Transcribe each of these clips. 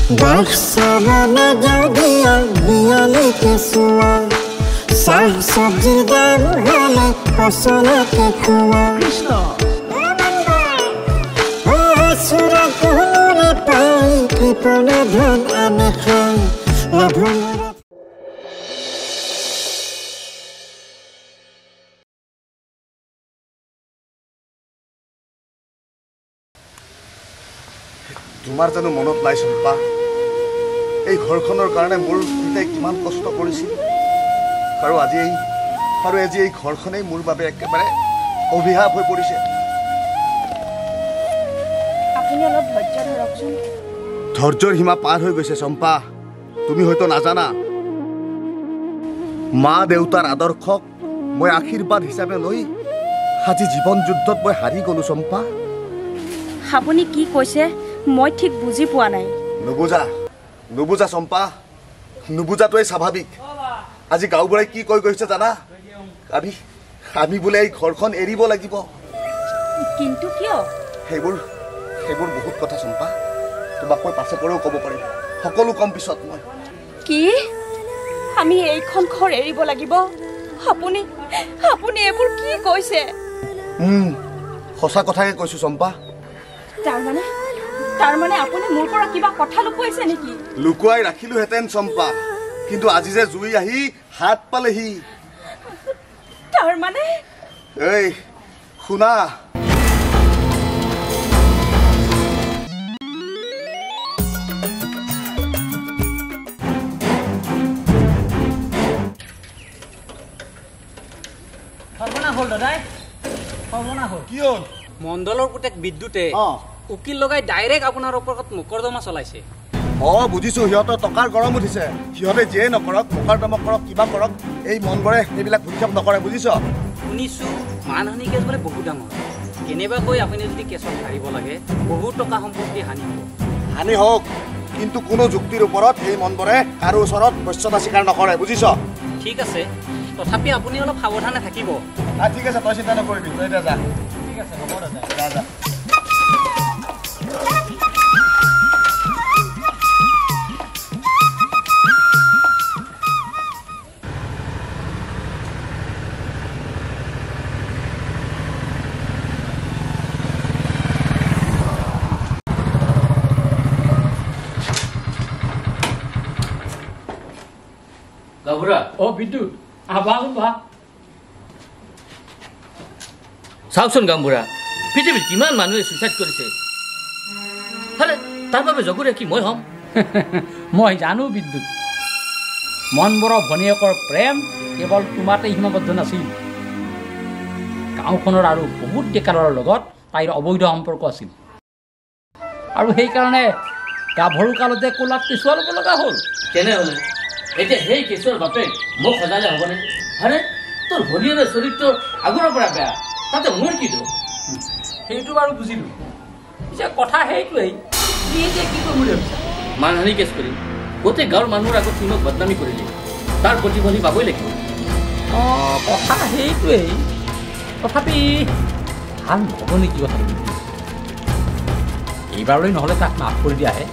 বাক্সাবনে যদিও বিয়লিকে চোৱা চাহ চব্জিৰ দাম হ'লে ফচলকে খোৱা চোৰা কোৰে পাই কৃপণে ধন আনে খাই তোমাৰ জানো মনত নাই চম্পা এই ঘৰখনৰ কাৰণে মোৰ পিতাই কিমান কষ্ট কৰিছিল আৰু আজি এই ঘৰখনেই মোৰ বাবে একেবাৰে অভিশাপ হৈ পৰিছে আপুনি অলপ ধৈৰ্য ধৰকচোন ধৈৰ্যৰ সীমা পাৰ হৈ গৈছে চম্পা তুমি হয়তো নাজানা মা দেউতাৰ আদৰ্শক মই আশীৰ্বাদ হিচাপে লৈ আজি জীৱন যুদ্ধত মই হাৰি গলো চম্পা আপুনি কি কৈছে মই ঠিক বুজি পোৱা নাই নুবুজা চম্পা নুবুজাটোৱে স্বাভাৱিক আজি গাঁওবুঢ়াই কি কৈ গৈছে জানা আমি বোলে এই ঘৰখন এৰিব লাগিব কিন্তু কিয় সেইবোৰ বহুত কথা চম্পা তোমাক মই পাছে পৰেও ক'ব পাৰিম সকলো কম পিছত মই কি আমি এইখন ঘৰ এৰিব লাগিব আপুনি এইবোৰ কি কৈছে সঁচা কথাকে কৈছো চম্পা তাৰমানে আপুনি মোৰ পৰা কিবা কথা লুকুৱাইছে নেকি লুকুৱাই ৰাখিলোহেঁতেন চম্পা কিন্তু আজি যে জুই আহি হাত পালেহি তাৰমানে এই শুনা মণ্ডলৰ পুতেক বিদ্যুতে উকিল লগাই ডাইৰেক্ট আপোনাৰ ওপৰত মোকৰ্দমা চলাইছে বুজিছো সিহঁতৰ টকাৰ গৰম উঠিছে সিহঁতে যিয়ে নকৰক মোকৰ্দমা কৰক কিবা কৰক এই মনবোৰে সেইবিলাক ভূক্ষেপ নকৰে বুজিছ শুনিছো মানহানি কেছ বোলে বহুত ডাঙৰ কেনেবাকৈ আপুনি যদি কেছত হাৰিব লাগে বহুত টকা সম্পত্তি হানি হওক কিন্তু কোনো যুক্তিৰ ওপৰত এই মনবোৰে কাৰো ওচৰত বশ্যতা স্বীকাৰ নকৰে বুজিছ ঠিক আছে তথাপি আপুনি অলপ সাৱধানে থাকিব ঠিক আছে তই চিন্তা নকৰিবি তই এতিয়া যা ঠিক আছে হ'ব যা গাভৰা বিদ্যুৎ আবাল বা চাওকচোন গামবুঢ়া পৃথিৱীত কিমান মানুহে ছুইচাইড কৰিছে তাৰ বাবে জগুৰে কি মই হ'ম মই জানো বিদ্যুৎ মনবৰ ভনীয়েকৰ প্ৰেম কেৱল তোমাতেই সীমাবদ্ধ নাছিল গাঁওখনৰ আৰু বহুত ডেকাৰৰ লগত তাইৰ অবৈধ সম্পৰ্ক আছিল আৰু সেইকাৰণে গাভৰু কালতে কোলাত কেঁচুৱা ল'ব লগা হ'ল কেনেহ'লে এতিয়া সেই কেঁচুৱাৰ বাপে মোক সজালে হ'বনে তোৰ ভনীয়েৰে চৰিত্ৰ আগৰৰ পৰা বেয়া তাতে মোৰ কি দোষ সেইটো বাৰু বুজিলোঁ পিছে কথা সেইটোৱেই কি কৰিম বুলি ভাবিছা মানহানি কেছ কৰিম গোটেই গাঁৱৰ মানুহৰ আগত সি মোক বদনামী কৰিলে তাৰ প্ৰতিফলি পাবই লাগিব কথা সেইটোৱেই তথাপি ভাল নহ'ব নেকি কথাটো এইবাৰলৈ নহ'লে তাক মাফ কৰি দিয়াহে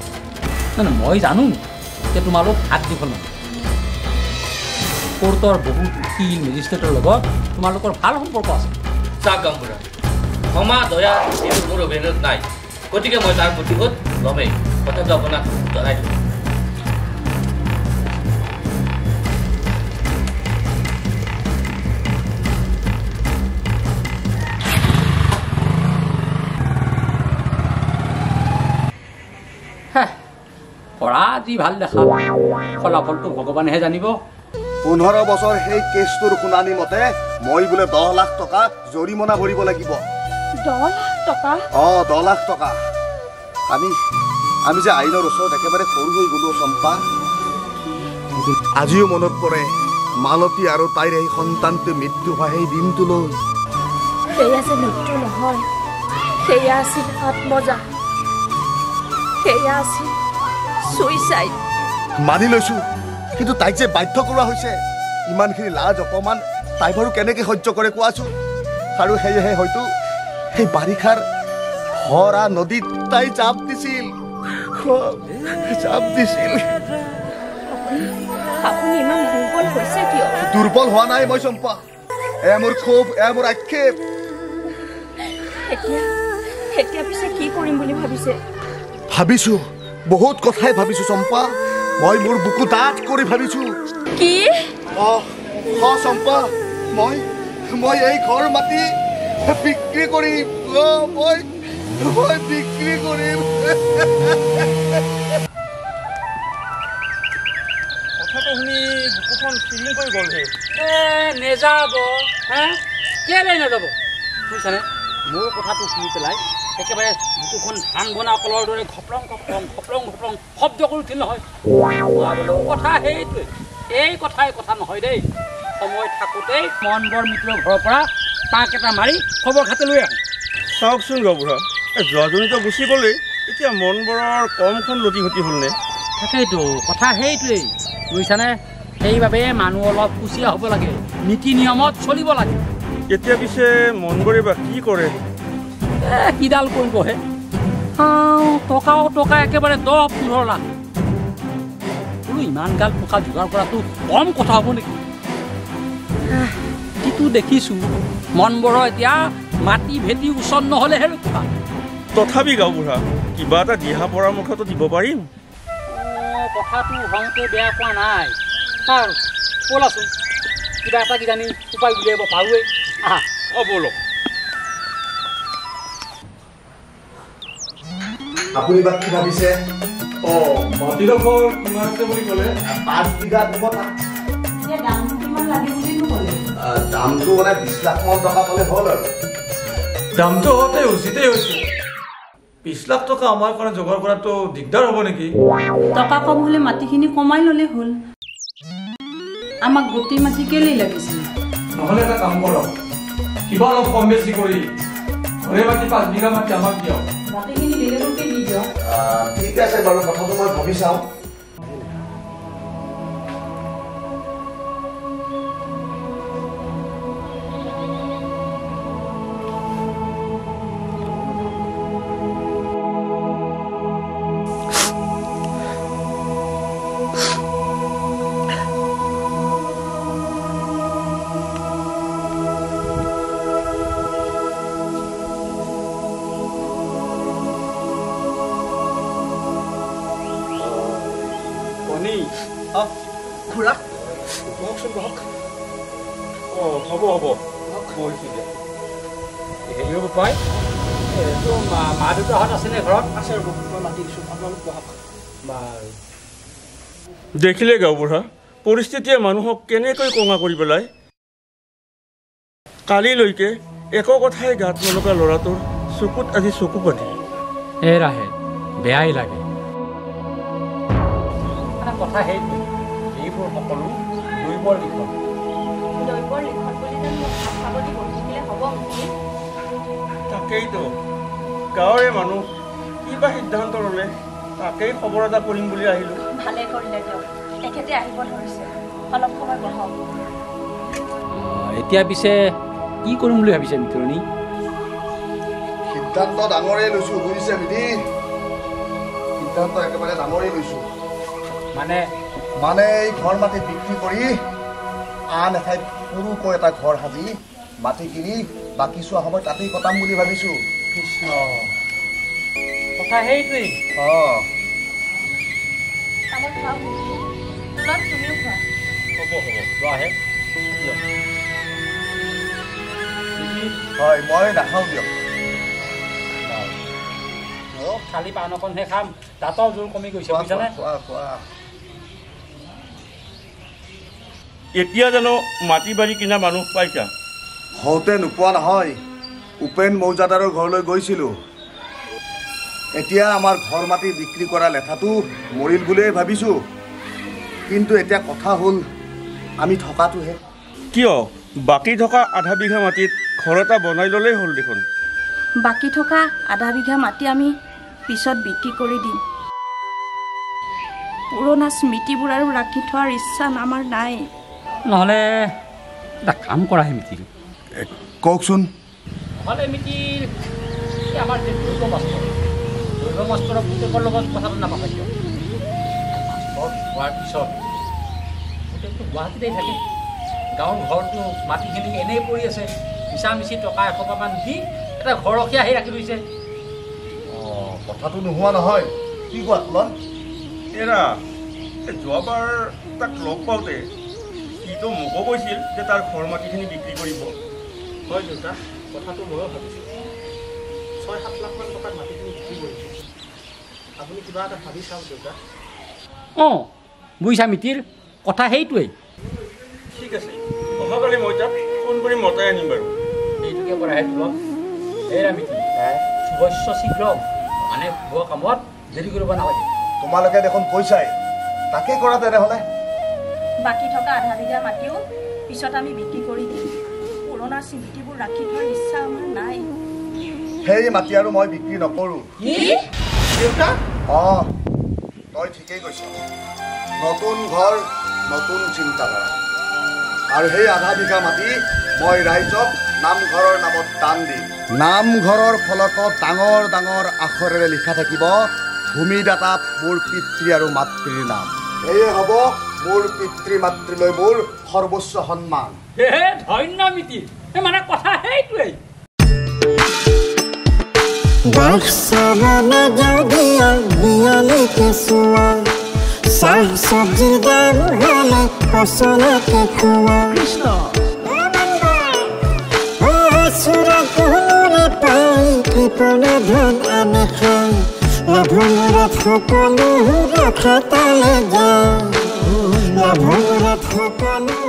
নাই মই জানো যে তোমালোক হাত দীঘল নহয় কোৰ্টৰ বহুত উকিল মেজিষ্ট্ৰেটৰ লগত তোমালোকৰ ভাল সম্পৰ্ক আছে চাওক গামবুঢ়া ক্ষমা দয়া এইটো মোৰ অভিনয়ত নাই গতিকে মই তাৰ প্ৰতিশোধ ল'মেই কথাটো আপোনাক জনাই দিওঁ কৰা যি ভাল দেখা ফলাফলটো ভগৱানেহে জানিব 15 বছৰ সেই কেছটোৰ শুনানি মতে মই বোলে 10 লাখ টকা জৰিমনা ভৰিব লাগিব 10 লাখ টকা 10 লাখ টকা আমি যে আইনৰ ওচৰত একেবাৰে সৰু হৈ গলো চম্পা আজিও মনত পৰে মালতী আৰু তাইৰ এই সন্তানটো মৃত্যু হোৱা সেই দিনটোলৈ সেয়া যে মৃত্যু নহয় সেয়া আছিল আত্মজা সেয়া আছিল সুইচাইড মানি লৈছো কিন্তু তাইক যে বাধ্য কৰোৱা হৈছে ইমানখিনি লাজ অপমান তাই বাৰু কেনেকৈ সহ্য কৰে কোৱাচোন আৰু সেয়েহে হয়তো সেই বাৰিষাৰ ভৰা নদীত তাই জাপ দিছিল চাপ দিছিল। আপুনি ইমান দুৰ্বল হৈছে কিয়? দুৰ্বল হোৱা নাই মই চম্পা, এয়া মোৰ ক্ষোভ, এয়া মোৰ আক্ষেপ। এতিয়া পিছে কি কৰিম বুলি ভাবিছে? ভাবিছো, বহুত কথাই ভাবিছো চম্পা। মই মোৰ বুকু ডাঠ কৰি ভাবিছো। কি? চম্পা, মই এই ঘৰ মাটি বিক্ৰী কৰিম। মই বিক্ৰী কৰিম। কথাটো শুনি বুকুখন ফিলিং কৰি গ'লহে। নেযাব কেলৈ নাযাব বুজিছানে? মোৰ কথাটো শুনি পেলাই একেবাৰে বুকুখন ধান বনা কলৰ দৰে ঘপলং ঘপলং ঘপলং ঘপলং শব্দ কৰি উঠিল নহয়। কথা সেইটোৱে, এই কথাই কথা নহয় দেই। সময় থাকোঁতেই মনবৰ মিত্ৰৰ ঘৰৰ পৰা পাক এটা মাৰি খবৰ খাতি লৈ আহোঁ। চাওকচোন গাঁওবুঢ়া, যোৱাজনীতো গুচি গ'লেই, এতিয়া মনবৰৰ কমখন লটি ঘটি হ'লনে? তাকেইতো কথা সেইটোৱেই বুজিছানে? সেইবাবে মানুহ অলপ কুচিয়া হ'ব লাগে, নীতি নিয়মত চলিব লাগে। এতিয়া পিছে মনবৰে বা কি কৰে? কিডাল কৰিবহে, টকা একেবাৰে 10-15 লাখ। বোলো ইমান গাল টকা যোগাৰ কৰাটো কম কথা হ'ব নেকি? যিটো দেখিছোঁ মনবৰৰ এতিয়া মাটি ভেটি ওচৰ নহ'লেহে ৰক্ষা। তথাপি গাঁওবুঢ়া, কিবা এটা দিহা পৰামৰ্শটো দিব পাৰিম। কথাটো হওঁতে বেয়া পোৱা নাই। ছাৰ ব'লাচোন, কিবা এটা কিজানি উপায় উলিয়াব পাৰোঁৱেই। ব'লক। আপুনি বা কি ভাবিছে? মাটিডোখৰ কিমান আছে বুলি ক'লে? 5 বিঘা দিব তাত। দামটো মানে 20 লাখ মান টকা পালে হ'ল আৰু। দামটো হওঁতে উচিতেই হৈছে। 20 লাখ টকা আমাৰ কাৰণে যোগাৰ কৰাটো দিগদাৰ হ'ব নেকি? টকা কম হ'লে মাটিখিনি কমাই ল'লে হ'ল। আমাক গোটেই মাটি কেলেই লাগিছিল? নহ'লে এটা কাম কৰক, কিবা অলপ কম বেছি কৰি ঘৰে মাটি 5 বিঘা মাটি আমাক দিয়ক। মাটিখিনি বেলেগকে দি দিয়ক। ঠিক আছে বাৰু, কথাটো মই ভাবি চাওঁ। খুৰা বহকচোন, বহক। হ'ব বহিছোঁ দিয়া। হেৰিও পায় এইটো মা দেউতাহঁত আছেনে ঘৰত? আছে ৰ'ব, মই মাতি দিছোঁ, আপোনালোক বহক। বাৰু দেখিলে গাঁওবুঢ়া, পৰিস্থিতিয়ে মানুহক কেনেকৈ কঙা কৰি পেলায়। কালিলৈকে একো কথাই গাত নলগা ল'ৰাটোৰ চকুত আজি চকু পাতি। এৰাহে বেয়াই লাগে। কথা সেইটোৱে, এইবোৰ সকলো দৈবৰ লিখন। তাকেইতো, গাঁৱৰে মানুহ কিবা সিদ্ধান্ত ল'লে তাকেই খবৰ এটা কৰিম বুলি আহিলোঁ। ভালে কৰিলে দিয়ক, এখেতে আহিব ধৰিছে, অলপ সময় বহক। এতিয়া পিছে কি কৰিম বুলি ভাবিছে মিত্ৰণী? সিদ্ধান্ত ডাঙৰেই লৈছোঁ বুজিছে মিতি, সিদ্ধান্ত একেবাৰে ডাঙৰেই লৈছোঁ। মানে এই ঘৰ মাটি বিক্ৰী কৰি আন এঠাইত সৰুকৈ এটা ঘৰ সাজি মাটি কিনি বাকী চোৱা সময় তাতেই কটাম বুলি ভাবিছোঁ। কৃষ্ণ, কথা সেইটোৱেই। তুমিও খোৱা। হ'ব যোৱাহে। হয়, মই নাখাওঁ দিয়ক। খালি পাণ অকণহে খাম, দাঁতৰ জোৰ কমি গৈছে বুজিছানে? এতিয়া জানো মাটি বাৰী কিনা মানুহ পাইছা? হওঁতে নোপোৱা নহয়, উপেন মৌজাদাৰৰ ঘৰলৈ গৈছিলোঁ। এতিয়া আমাৰ ঘৰ মাটি বিক্ৰী কৰা লেঠাটো মৰিল বুলিয়ে ভাবিছোঁ, কিন্তু এতিয়া কথা হ'ল আমি থকাটোহে। কিয় বাকী থকা আধা বিঘা মাটিত ঘৰ এটা বনাই ল'লেই হ'ল দেখোন। বাকী থকা আধা বিঘা মাটি আমি পিছত বিক্ৰী কৰি দিম। পুৰণা স্মৃতিবোৰ আৰু ৰাখি থোৱাৰ ইচ্ছা আমাৰ নাই। নহ'লে এটা কাম কৰাহে মিতিৰ। কওকচোন। নহ'লে মিতিৰ আমাৰ যিটো আছে মাষ্টৰৰ পুতেকৰ লগত কথাটো নাপাবা কিয় হোৱাৰ পিছত পুতেকটো গুৱাহাটীতেই থাকে গাঁৱৰ ঘৰটো মাটিখিনি এনেই পৰি আছে মিছামিছি টকা 100 মান দি এটা ঘৰ ৰখি আহি ৰাখি লৈছে কথাটো নোহোৱা নহয় কি কোৱা তুলন এৰা যোৱাবাৰ তাক লগ পাওঁতে সিটো মোকো কৈছিল যে তাৰ ঘৰ মাটিখিনি বিক্ৰী কৰিব হয় দেউতা কথাটো ময়ো ভাবিছোঁ 6-7 লাখ মান টকাৰ মাটিখিনি বিক্ৰী কৰিছোঁ আপুনি কিবা এটা ভাবি চাওক দেউতা অঁ বুজিছা মিতিৰ কথা সেইটোৱেই ঠিক আছে অহাকালি মই তাক ফোন কৰি মতাই আনিম বাৰু এইটোকে কৰাহে তোলক এৰা মিতিৰ শুভস্য শীঘ্ৰ মানে শুভ কামত দেৰি কৰিব নালাগে তোমালোকে দেখোন কৈছাই তাকে কৰা তেনেহ'লে বাকী থকা আধা বিঘা মাটিও পিছত আমি বিক্ৰী কৰি দিম পুৰণা স্মৃতিবোৰ ৰাখি থোৱাৰ ইচ্ছা আমাৰ নাই সেই মাটি আৰু মই বিক্ৰী নকৰোঁ অঁ তই ঠিকেই কৈছ নতুন ঘৰ নতুন চিন্তাধাৰা আৰু সেই আধা বিঘা মাটি মই ৰাইজক নামঘৰৰ নামত দান দিম নামঘৰৰ ফলকত ডাঙৰ ডাঙৰ আখৰেৰে লিখা থাকিব ভূমিদাতা মোৰ পিতৃ আৰু মাতৃৰ নাম এয়ে হ'ব মোৰ পিতৃ মাতৃলৈ মোৰ সৰ্বোচ্চ সন্মান ধন্য মিতিৰ মানে কথা সেইটোৱেই বাক্সাবনে যদি বিয়ালি কেঁচুৱা চাহ চব্জিৰ দাম হ'লে পচলকে খোৱা চোৰে পাই কৃপণে ধন আনে খাই লাভমূৰত সকলো ৰখা তালে যায় লাভমূৰত সকলো